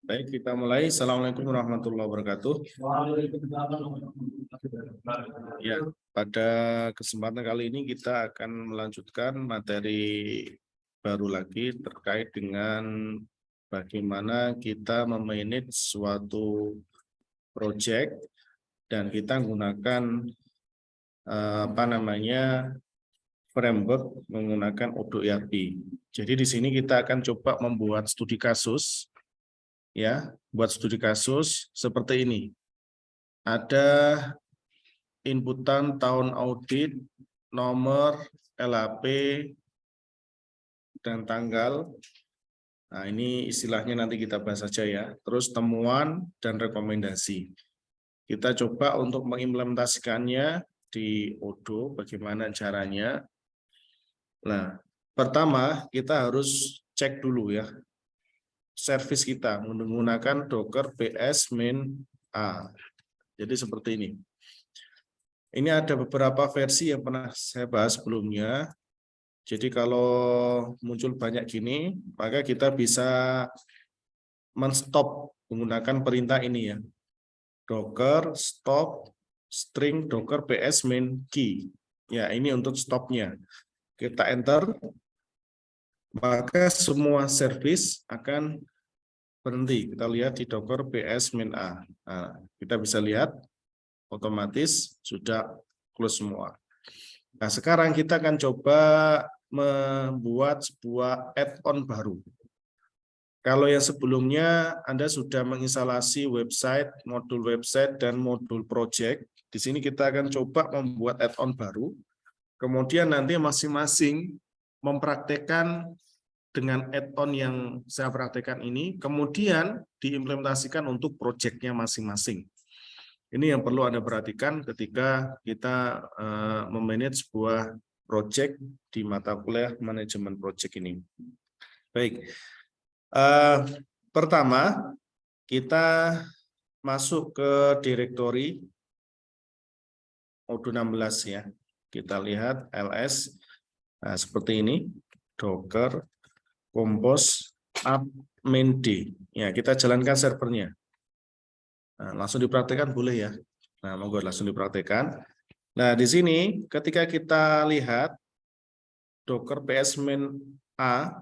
Baik, kita mulai. Assalamualaikum warahmatullahi wabarakatuh. Ya, pada kesempatan kali ini kita akan melanjutkan materi baru lagi terkait dengan bagaimana kita memanage suatu project dan kita menggunakan framework menggunakan Odoo ERP. Jadi di sini kita akan coba membuat studi kasus. Ya, buat studi kasus seperti ini. Ada inputan tahun audit, nomor, LHP, dan tanggal. Nah, ini istilahnya nanti kita bahas saja ya. Terus temuan dan rekomendasi. Kita coba untuk mengimplementasikannya di Odoo, bagaimana caranya. Nah, pertama kita harus cek dulu ya. Service kita menggunakan Docker PS main A. Jadi seperti ini. Ini ada beberapa versi yang pernah saya bahas sebelumnya. Jadi kalau muncul banyak gini, maka kita bisa men-stop menggunakan perintah ini ya. Docker stop string docker PS main key. Ya, ini untuk stopnya. Kita enter, maka semua service akan berhenti. Kita lihat di Docker PS main A. Nah, kita bisa lihat otomatis sudah close semua. Nah, sekarang kita akan coba membuat sebuah add-on baru. Kalau yang sebelumnya Anda sudah menginstalasi website, dan modul project, di sini kita akan coba membuat add-on baru. Kemudian nanti masing-masing mempraktekkan dengan add-on yang saya praktekkan ini, kemudian diimplementasikan untuk proyeknya masing-masing. Ini yang perlu Anda perhatikan ketika kita memanage sebuah proyek di mata kuliah manajemen proyek ini. Baik, pertama kita masuk ke direktori Odoo 16 ya. Kita lihat ls, nah, seperti ini, Docker compose app main D. Ya, kita jalankan servernya. Nah, langsung dipraktekkan boleh ya. Nah, monggo langsung dipraktekkan. Nah, di sini ketika kita lihat Docker PS main A,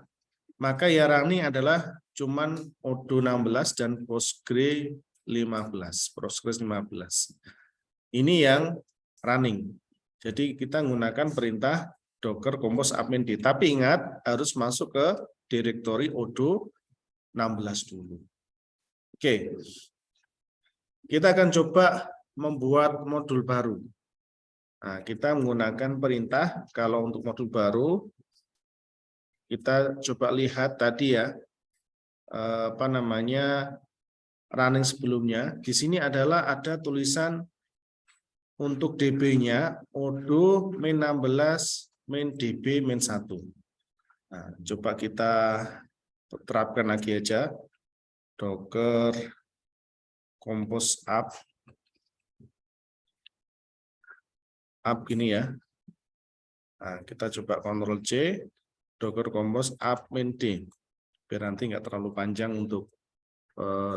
maka yang running adalah cuman Odoo 16 dan Postgres 15. Ini yang running. Jadi kita menggunakan perintah Docker compose app main D. Tapi ingat harus masuk ke direktori Odoo 16 dulu. Oke. Kita akan coba membuat modul baru. Nah, kita menggunakan perintah, kalau untuk modul baru, kita coba lihat tadi ya, running sebelumnya. Di sini adalah ada tulisan untuk DB-nya, Odoo main 16, main DB, main 1. Nah, coba kita terapkan lagi aja. Docker compose app gini ya. Nah, kita coba Ctrl C, Docker compose app main D, biar nanti nggak terlalu panjang untuk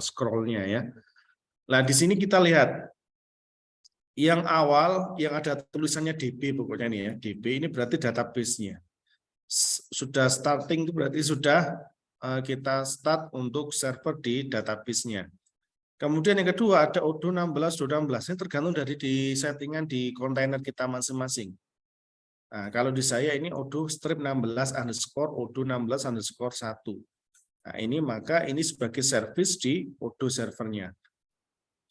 scrollnya ya. Nah, di sini kita lihat yang awal yang ada tulisannya DB pokoknya nih ya, DB ini berarti database-nya. Sudah starting itu berarti sudah kita start untuk server di database-nya. Kemudian yang kedua ada Odoo 16, Odoo 16. Ini tergantung dari di settingan di kontainer kita masing-masing. Nah, kalau di saya ini Odoo strip 16 underscore Odoo 16 underscore 1. Nah, ini maka ini sebagai service di Odoo servernya.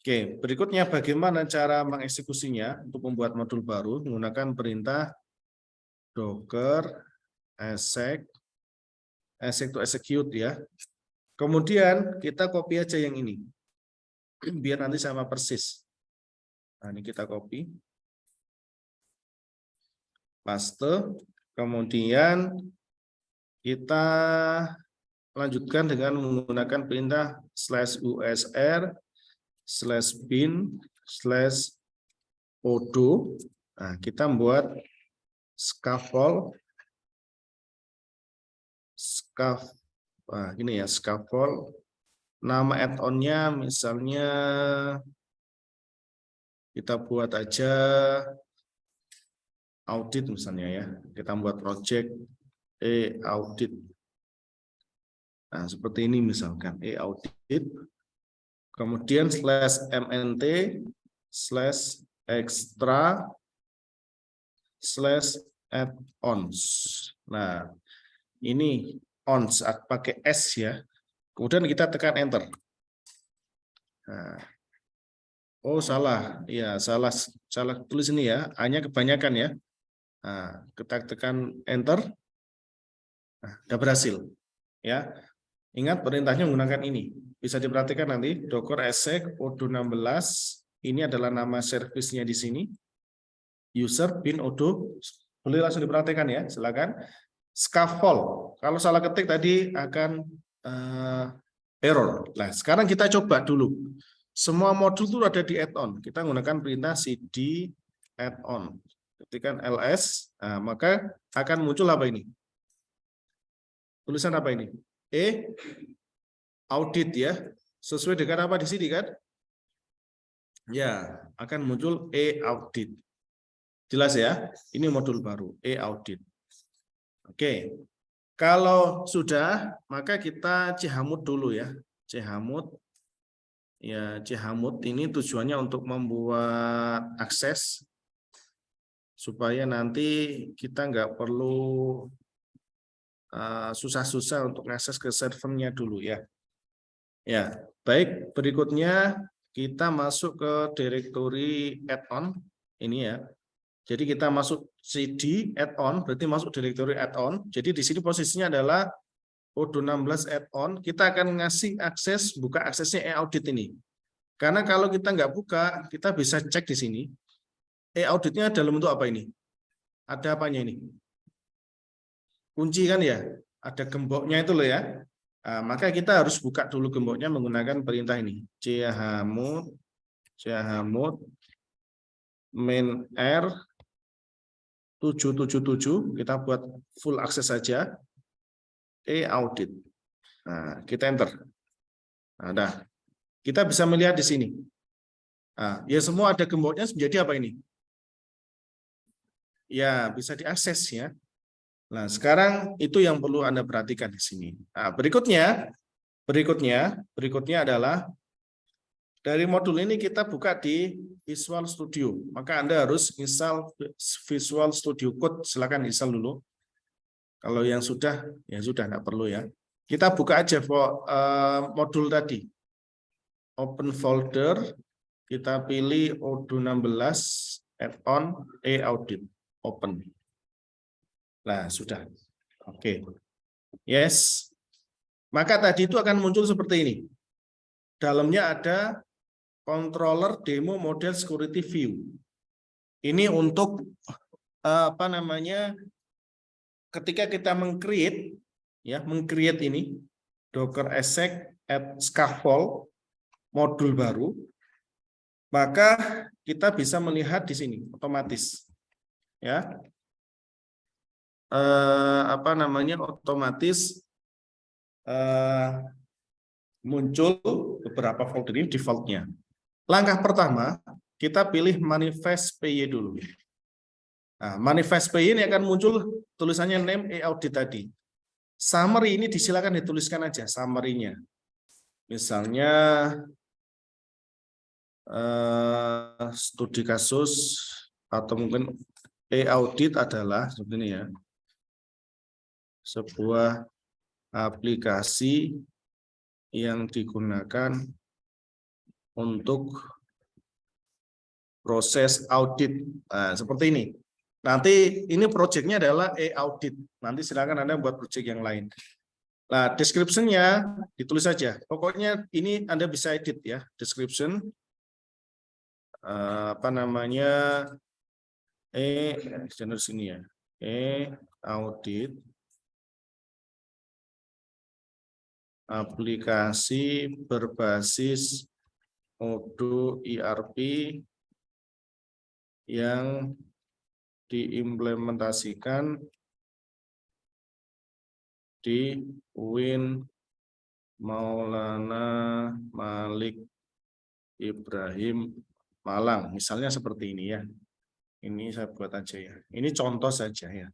Oke, berikutnya bagaimana cara mengeksekusinya untuk membuat modul baru menggunakan perintah docker exec to execute ya. Kemudian kita copy aja yang ini. Biar nanti sama persis. Nah, ini kita copy. Paste. Kemudian kita lanjutkan dengan menggunakan perintah /usr/bin/odoo. Nah, kita membuat scaffold. Nah, ini ya scaffold Nama add-on-nya misalnya kita buat aja audit misalnya ya. Kita buat project audit. Nah, seperti ini misalkan audit. Kemudian /mnt /extra /add-ons. Nah, ini ons pakai S ya. Kemudian kita tekan enter. Nah, oh salah, ya salah tulis ini ya, hanya kebanyakan ya. Nah, kita tekan enter, nah, udah berhasil ya. Ingat perintahnya menggunakan ini. Bisa diperhatikan nanti docker exec odoo 16 ini adalah nama servisnya di sini. User bin odoo, boleh langsung diperhatikan ya, silakan. Scaffold, kalau salah ketik tadi akan error. Nah, sekarang kita coba dulu. Semua modul itu ada di add-on. Kita menggunakan perintah cd add-on. Ketikkan ls, nah, maka akan muncul apa ini? Tulisan apa ini? Audit ya. Sesuai dengan apa di sini kan? Ya, akan muncul audit. Jelas ya? Ini modul baru, audit. Oke. Kalau sudah, maka kita Chmod dulu ya. Chmod. Ya, Chmod ini tujuannya untuk membuat akses supaya nanti kita nggak perlu susah-susah untuk akses ke servernya dulu ya. Ya, baik. Berikutnya kita masuk ke directory add-on ini ya. Jadi kita masuk cd add-on, berarti masuk directory add-on. Jadi di sini posisinya adalah odoo 16 add-on. Kita akan ngasih akses, buka aksesnya audit ini. Karena kalau kita nggak buka, kita bisa cek di sini. Auditnya dalam bentuk apa ini? Ada apanya ini? Kunci kan ya? Ada gemboknya itu loh ya. Nah, maka kita harus buka dulu gemboknya menggunakan perintah ini. chmod main r 777, kita buat full akses saja. Audit. Nah, kita enter. Nah, kita bisa melihat di sini. Nah, ya semua ada gemboknya menjadi apa ini? Ya, bisa diakses ya. Nah, sekarang itu yang perlu Anda perhatikan di sini. Nah, berikutnya adalah dari modul ini kita buka di Visual Studio. Maka Anda harus install Visual Studio Code. Silakan install dulu. Kalau yang sudah, ya sudah, nggak perlu ya. Kita buka aja modul tadi. Open folder, kita pilih odoo 16 add-on audit. Open. Nah, sudah. Oke. Yes. Maka tadi itu akan muncul seperti ini. Dalamnya ada controller demo model security view. Ini untuk apa namanya? Ketika kita meng-create ini docker exec add scaffold modul baru, maka kita bisa melihat di sini otomatis ya. Otomatis muncul beberapa folder ini defaultnya. Langkah pertama, kita pilih manifest PY dulu. Nah, manifest PY ini akan muncul tulisannya name audit tadi. Summary ini disilakan dituliskan aja summary-nya. Misalnya studi kasus atau mungkin audit adalah seperti ini ya. Sebuah aplikasi yang digunakan untuk proses audit. Nah, seperti ini. Nanti ini proyeknya adalah audit. Nanti silakan Anda buat proyek yang lain. Nah, description-nya ditulis saja. Pokoknya ini Anda bisa edit ya, description. Channel sini ya. Audit aplikasi berbasis Odoo ERP yang diimplementasikan di Windows Maulana Malik Ibrahim Malang. Misalnya seperti ini ya. Ini saya buat aja ya. Ini contoh saja ya.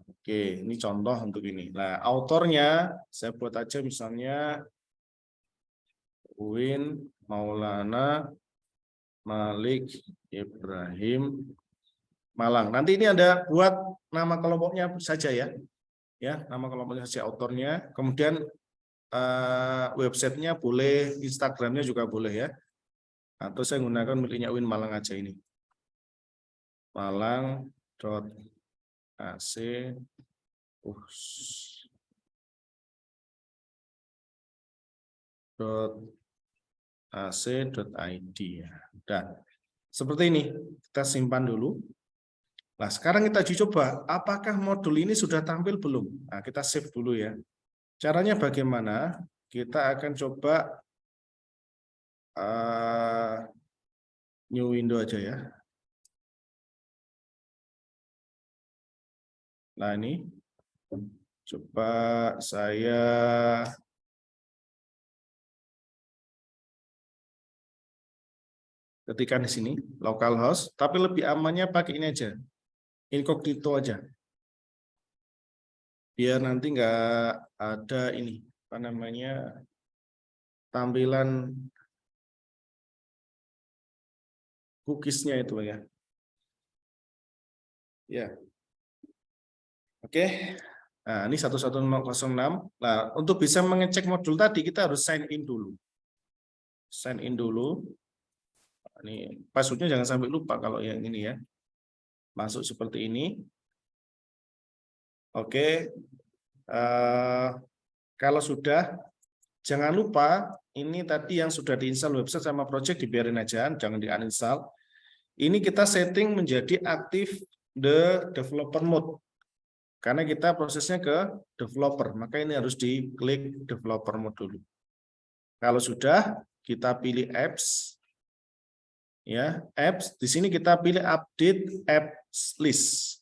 Oke, ini contoh untuk ini. Nah, autornya saya buat aja misalnya Uin Maulana Malik Ibrahim Malang. Nanti ini ada buat nama kelompoknya saja ya. Ya, nama kelompoknya saja, autornya. Kemudian websitenya boleh, Instagramnya juga boleh ya. Atau saya gunakan miliknya Uin Malang aja ini. Malang.ac .ac.id ya. Dan seperti ini, kita simpan dulu. Nah, sekarang kita uji coba, apakah modul ini sudah tampil belum? Nah, kita save dulu ya. Caranya bagaimana? Kita akan coba new window aja ya. Nah, ini coba saya ketikkan di sini localhost, tapi lebih amannya pakai ini aja, incognito aja, biar nanti nggak ada ini apa namanya tampilan cookies-nya itu ya. Ya, oke. Nah, ini 11006. Nah, untuk bisa mengecek modul tadi kita harus sign in dulu. Sign in dulu. Ini passwordnya jangan sampai lupa kalau yang ini ya. Masuk seperti ini. Oke. Kalau sudah, jangan lupa ini tadi yang sudah diinstal website sama project dibiarin aja, jangan di-uninstall. Ini kita setting menjadi aktif the developer mode. Karena kita prosesnya ke developer, maka ini harus diklik developer mode dulu. Kalau sudah, kita pilih apps. Ya, apps. Di sini kita pilih update apps list.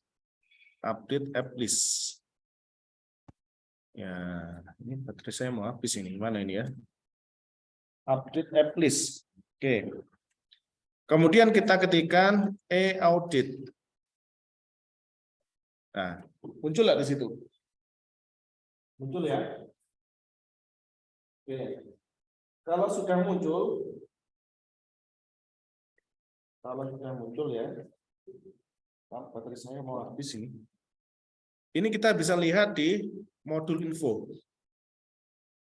Update app list. Ya, ini baterai saya mau habis ini. Mana ini ya? Update app list. Oke. Kemudian kita ketikkan e-audit. Nah, muncul nggak di situ? Muncul ya? Oke. Kalau sudah muncul, ya, baterai saya mau habis ini. Ini kita bisa lihat di modul info.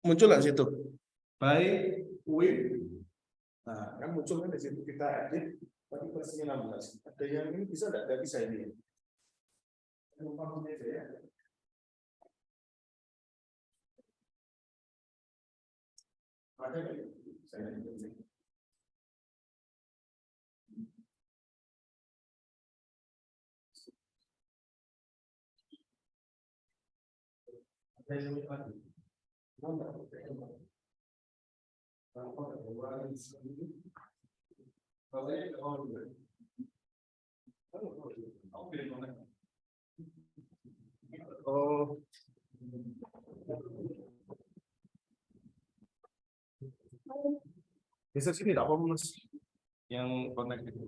Muncul nggak situ? By Uin. Nah, kan muncul kan di situ, kita edit, tapi versinya 16. Ada yang ini bisa nggak? Nggak bisa ini. Ada nggak? Saya oh. Bisa sini tidak apa Mas? Yang kontak itu.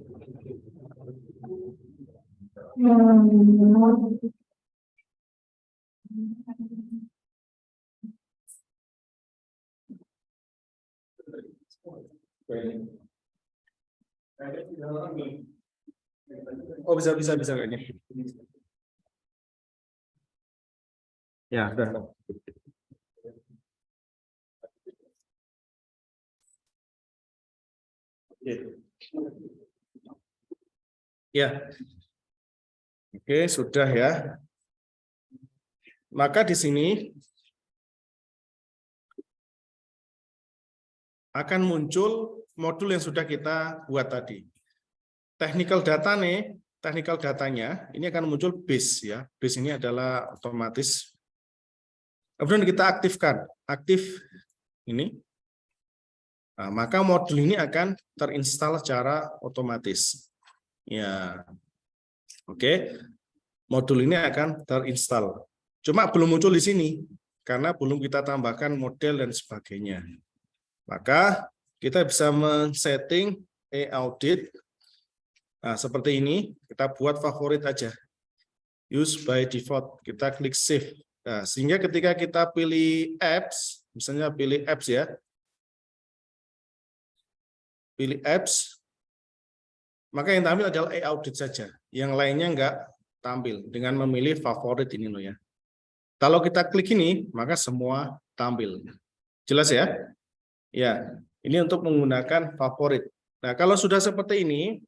Oh, bisa kayaknya. Ya, sudah. Ya. Oke, sudah ya. Maka di sini akan muncul modul yang sudah kita buat tadi. Technical datanya ini akan muncul base ya. Base ini adalah otomatis. Kemudian kita aktifkan, aktif ini. Nah, maka modul ini akan terinstall secara otomatis. Ya. Oke. Modul ini akan terinstall. Cuma belum muncul di sini karena belum kita tambahkan model dan sebagainya. Maka kita bisa men-setting e-audit. Nah, seperti ini, kita buat favorit aja. Use by default, kita klik save. Nah, sehingga ketika kita pilih apps, misalnya pilih apps ya, pilih apps, maka yang tampil adalah e-audit saja. Yang lainnya enggak tampil dengan memilih favorit ini loh ya. Kalau kita klik ini, maka semua tampil. Jelas ya? Ya, ini untuk menggunakan favorit. Nah, kalau sudah seperti ini,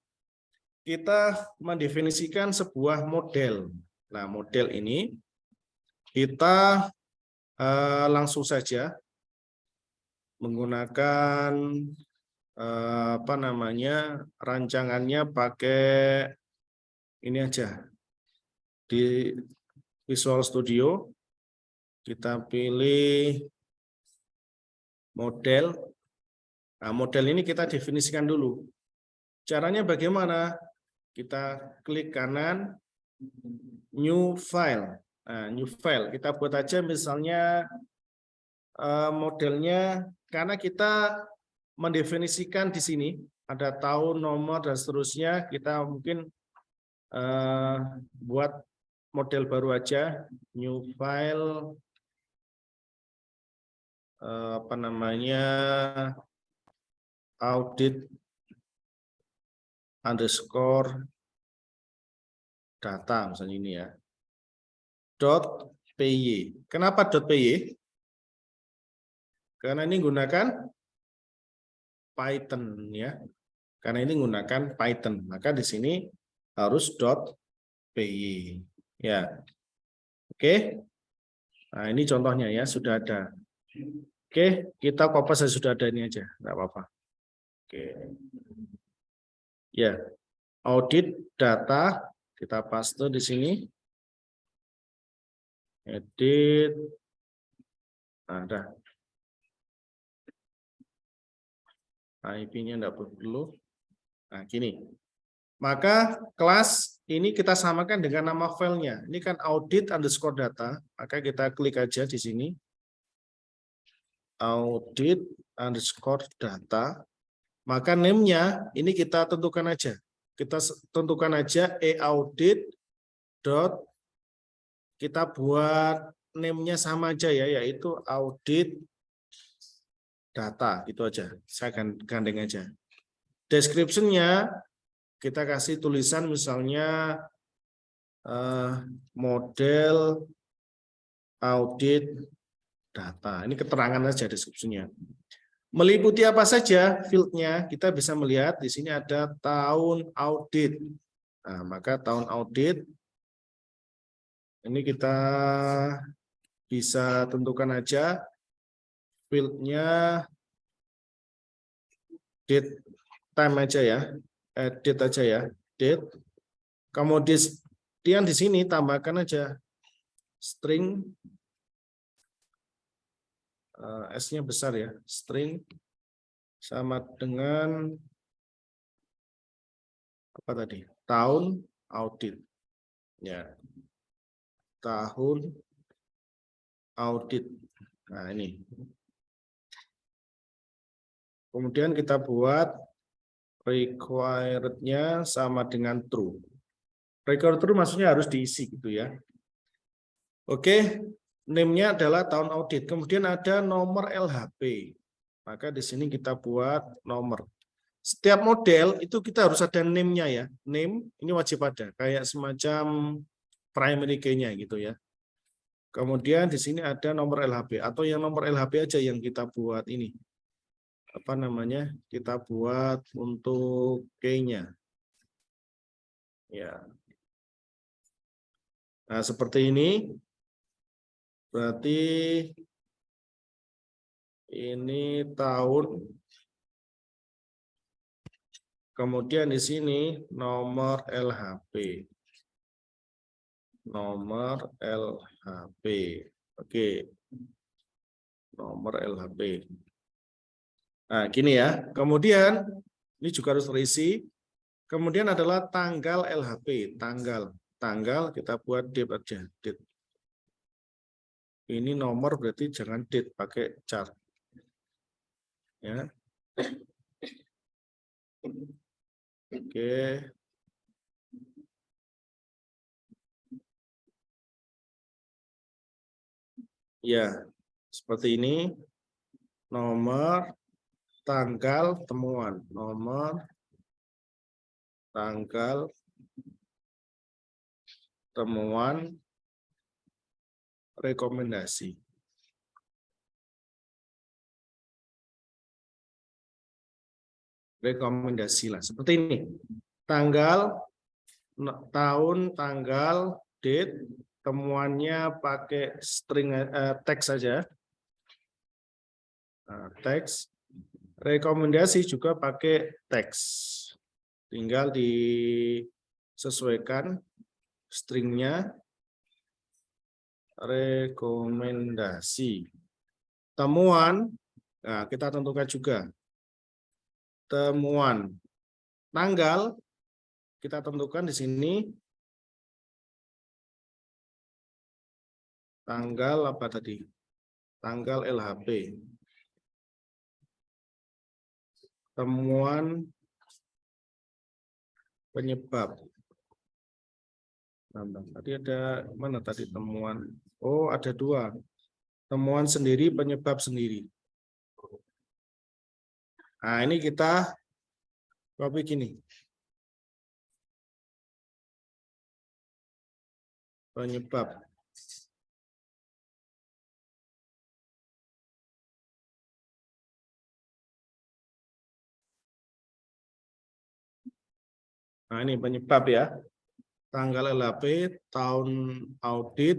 kita mendefinisikan sebuah model. Nah, model ini kita langsung saja menggunakan apa namanya, rancangannya pakai ini aja. Di Visual Studio kita pilih model. Nah, model ini kita definisikan dulu. Caranya bagaimana? Kita klik kanan, new file. Nah, new file. Kita buat aja misalnya modelnya, karena kita mendefinisikan di sini ada tahun, nomor, dan seterusnya. Kita mungkin buat model baru aja, new file, apa namanya, audit underscore data, misalnya ini ya, .py. Kenapa .py? Karena ini gunakan Python ya. Karena ini gunakan Python, maka di sini harus .py ya. Oke. Nah, ini contohnya ya, sudah ada. Oke, kita copy saja, sudah ada ini aja, enggak apa-apa. Oke. Ya. Audit data kita paste di sini. Edit. Nah, ada. IP-nya enggak perlu. Nah, gini. Maka kelas ini kita samakan dengan nama filenya. Ini kan audit underscore data. Maka kita klik aja di sini. Audit underscore data. Maka name-nya ini kita tentukan aja. Kita tentukan aja e-audit dot, kita buat name-nya sama aja ya, yaitu audit data. Itu aja. Saya gandeng aja. Description-nya kita kasih tulisan misalnya model audit data. Ini keterangan saja deskripsinya. Meliputi apa saja field-nya, kita bisa melihat di sini ada tahun audit. Nah, maka tahun audit ini kita bisa tentukan aja field-nya date time aja ya. Date aja ya, date. Kemudian di sini tambahkan aja string, S-nya besar ya, string sama dengan apa tadi? Tahun audit. Ya. Tahun audit. Nah, ini. Kemudian kita buat required-nya sama dengan true. Required true maksudnya harus diisi gitu ya. Oke. Name-nya adalah tahun audit. Kemudian ada nomor LHP. Maka di sini kita buat nomor. Setiap model itu kita harus ada name-nya ya. Name ini wajib ada. Kayak semacam primary key-nya gitu ya. Kemudian di sini ada nomor LHP. Atau yang nomor LHP aja yang kita buat ini. Apa namanya? Kita buat untuk key-nya. Ya. Nah, seperti ini. Berarti ini tahun. Kemudian di sini nomor LHP. Nomor LHP. Oke. Nomor LHP. Nah, gini ya. Kemudian ini juga harus terisi. Kemudian adalah tanggal LHP. Tanggal kita buat date aja. Date. Ini nomor berarti jangan date, pakai chart. Ya. Oke. Ya, seperti ini. Nomor, tanggal, temuan. Nomor, tanggal, temuan, rekomendasi. Rekomendasi lah, seperti ini. Tanggal, tahun, tanggal, date, temuannya pakai string teks saja. Teks. Rekomendasi juga pakai teks. Tinggal disesuaikan stringnya. Rekomendasi. Temuan, nah kita tentukan juga. Temuan. Tanggal, kita tentukan di sini. Tanggal apa tadi? Tanggal LHP. Temuan penyebab. Tadi ada mana tadi temuan? Oh, ada dua. Temuan sendiri, penyebab sendiri. Nah, ini kita copy gini. Penyebab. Nah, ini penyebab ya. Tanggal LHP, tahun audit,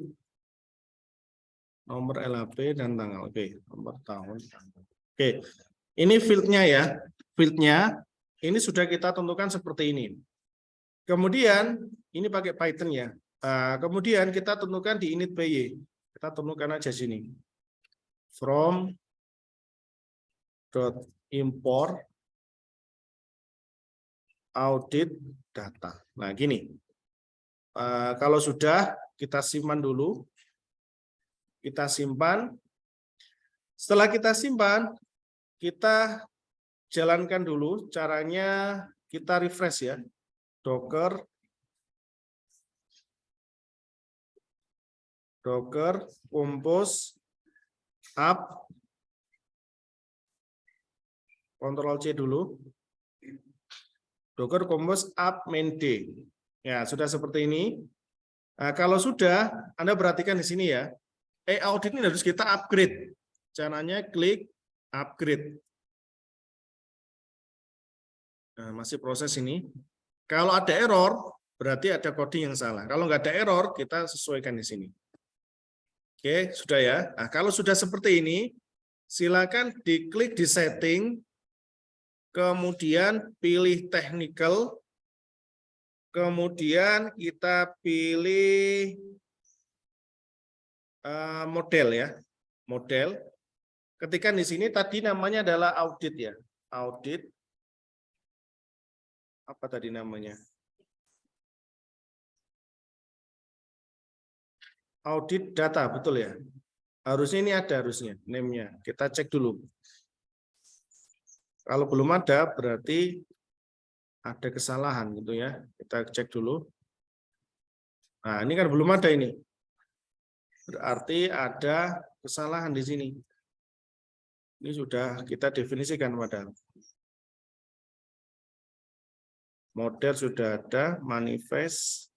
nomor LHP, dan tanggal. Oke, nomor tahun. Oke, ini fieldnya ya. Fieldnya, ini sudah kita tentukan seperti ini. Kemudian, ini pakai Python ya. Kemudian kita tentukan di init PY. Kita tentukan aja sini. From .import audit data. Nah, gini. Kalau sudah, kita simpan dulu. Kita simpan. Setelah kita simpan, kita jalankan dulu. Caranya kita refresh ya. Docker compose up. Ctrl C dulu. Docker compose up main D. Ya, sudah seperti ini. Nah, kalau sudah, Anda perhatikan di sini ya. Audit ini harus kita upgrade. Caranya klik upgrade. Nah, masih proses ini. Kalau ada error, berarti ada coding yang salah. Kalau nggak ada error, kita sesuaikan di sini. Oke, sudah ya. Nah, kalau sudah seperti ini, silakan diklik di setting, kemudian pilih technical, kemudian kita pilih model ya, model. Ketika di sini tadi namanya adalah audit ya, audit. Apa tadi namanya? Audit data, betul ya? Harusnya ini ada harusnya, name-nya. Kita cek dulu. Kalau belum ada, berarti ada kesalahan gitu ya. Kita cek dulu. Nah, ini kan belum ada ini. Berarti ada kesalahan di sini. Ini sudah kita definisikan padahal. Model sudah ada, manifest.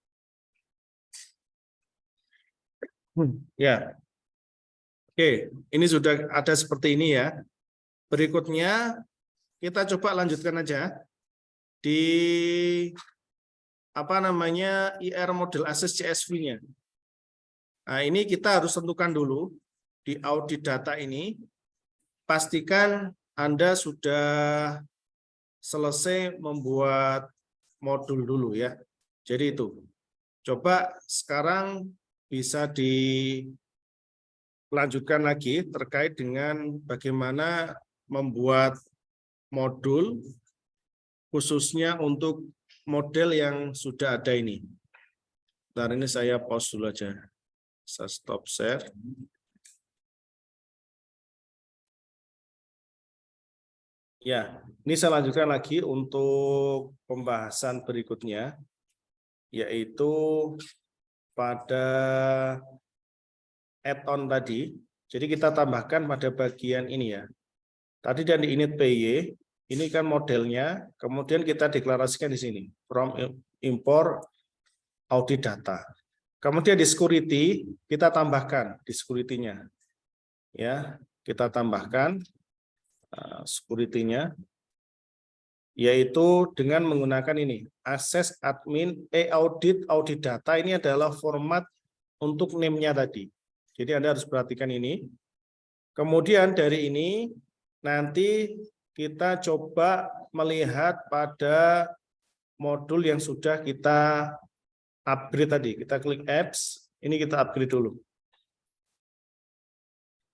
Ya. Oke, ini sudah ada seperti ini ya. Berikutnya kita coba lanjutkan aja di apa namanya IR model access CSV-nya. Nah, ini kita harus tentukan dulu di audit data ini. Pastikan Anda sudah selesai membuat modul dulu ya. Jadi itu. Coba sekarang bisa dilanjutkan lagi terkait dengan bagaimana membuat modul khususnya untuk model yang sudah ada ini. Bentar, ini saya pause dulu aja. Saya stop share. Ya, ini saya lanjutkan lagi untuk pembahasan berikutnya, yaitu pada add-on tadi. Jadi kita tambahkan pada bagian ini ya. Tadi dari init PY, ini kan modelnya, kemudian kita deklarasikan di sini, from import audit data. Kemudian di security, kita tambahkan di security-nya. Ya, kita tambahkan security-nya, yaitu dengan menggunakan ini, access admin audit data, ini adalah format untuk name-nya tadi. Jadi Anda harus perhatikan ini. Kemudian dari ini, nanti kita coba melihat pada modul yang sudah kita upgrade tadi. Kita klik apps, ini kita upgrade dulu.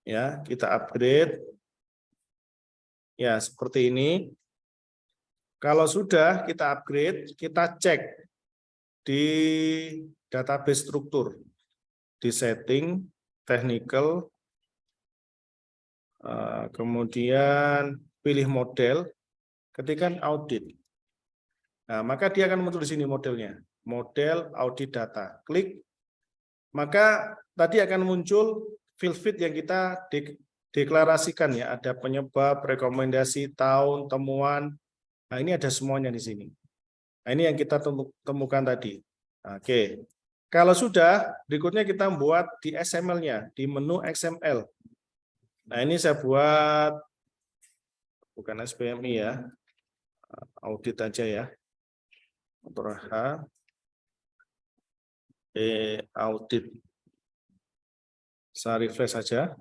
Ya, kita upgrade. Ya, seperti ini. Kalau sudah kita upgrade, kita cek di database struktur, di setting, technical, kemudian pilih model, ketikkan audit. Nah, maka dia akan muncul di sini modelnya, model audit data. Klik, maka tadi akan muncul field yang kita deklarasikan ya, ada penyebab, rekomendasi, tahun, temuan. Nah, ini ada semuanya di sini. Nah, ini yang kita temukan tadi. Oke. Kalau sudah, berikutnya kita buat di XML-nya, di menu XML. Nah, ini saya buat, bukan SPMI ya, audit aja ya. Ctrl H, audit. Saya refresh saja.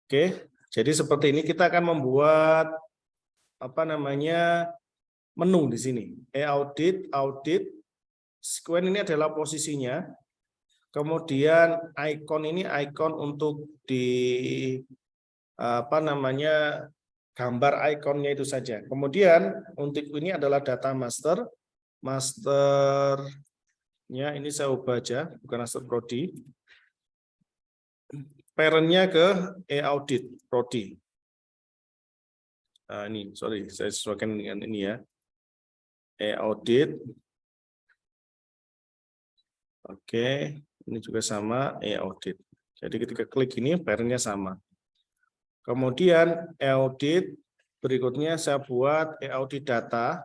Oke, jadi seperti ini kita akan membuat menu di sini. Audit, audit. Sequence ini adalah posisinya. Kemudian icon ini icon untuk di gambar ikonnya itu saja. Kemudian untuk ini adalah data master. Masternya ini saya ubah aja, bukan master prodi. Parentnya ke audit prodi. Nah, ini sorry, saya sesuaikan dengan ini ya. Audit. Oke, ini juga sama audit. Jadi ketika klik ini parentnya sama. Kemudian audit berikutnya saya buat audit data.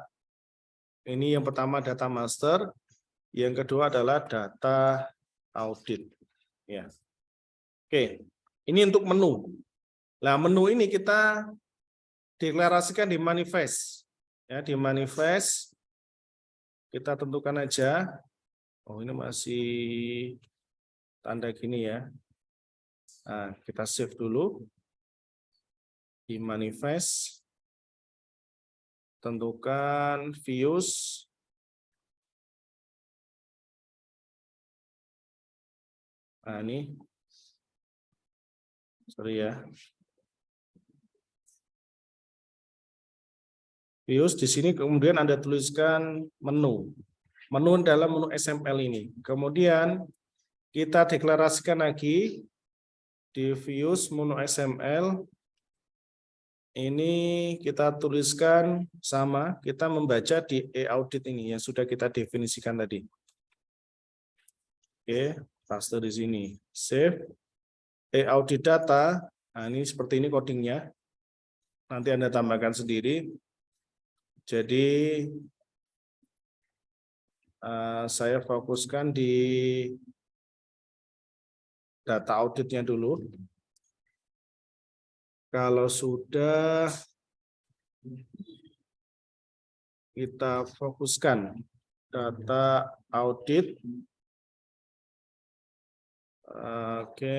Ini yang pertama data master, yang kedua adalah data audit. Ya. Oke, ini untuk menu. Nah, menu ini kita deklarasikan di manifest. Ya, di manifest kita tentukan aja. Oh, ini masih tanda gini ya. Nah, kita save dulu. Di manifest tentukan views. Nah, ini. Sorry ya. Views di sini kemudian Anda tuliskan menu. Menu dalam menu XML ini. Kemudian kita deklarasikan lagi di views menu XML. Ini kita tuliskan sama, kita membaca di audit ini yang sudah kita definisikan tadi. Oke, paste di sini. Save. Audit data. Nah, ini seperti ini codingnya. Nanti Anda tambahkan sendiri. Jadi saya fokuskan di data auditnya dulu. Kalau sudah kita fokuskan data audit. Oke.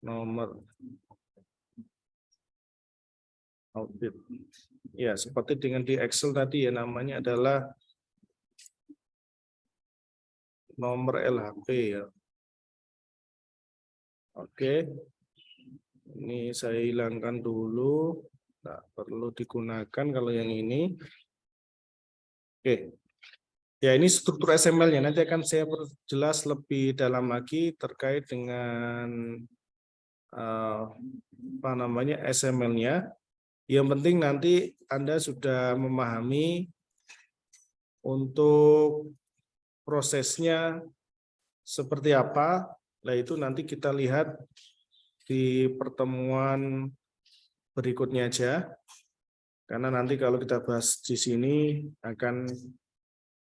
Nomor audit. Ya, seperti dengan di Excel tadi ya, namanya adalah nomor LHP ya. Oke. Ini saya hilangkan dulu. Nggak perlu digunakan kalau yang ini. Oke. Ya, ini struktur XML-nya. Nanti akan saya perjelas lebih dalam lagi terkait dengan XML-nya. Yang penting nanti Anda sudah memahami untuk prosesnya seperti apa. Nah, itu nanti kita lihat di pertemuan berikutnya aja. Karena nanti kalau kita bahas di sini akan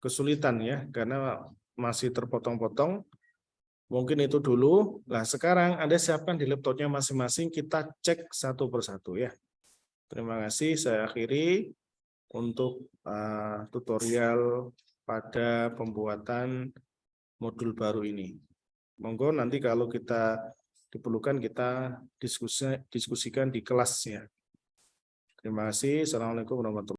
kesulitan ya, karena masih terpotong-potong. Mungkin itu dulu. Nah, sekarang Anda siapkan di laptopnya masing-masing, kita cek satu persatu ya. Terima kasih, saya akhiri untuk tutorial pada pembuatan modul baru ini. Monggo nanti kalau kita diperlukan kita diskusikan di kelas ya. Terima kasih. Assalamualaikum warahmatullahi wabarakatuh.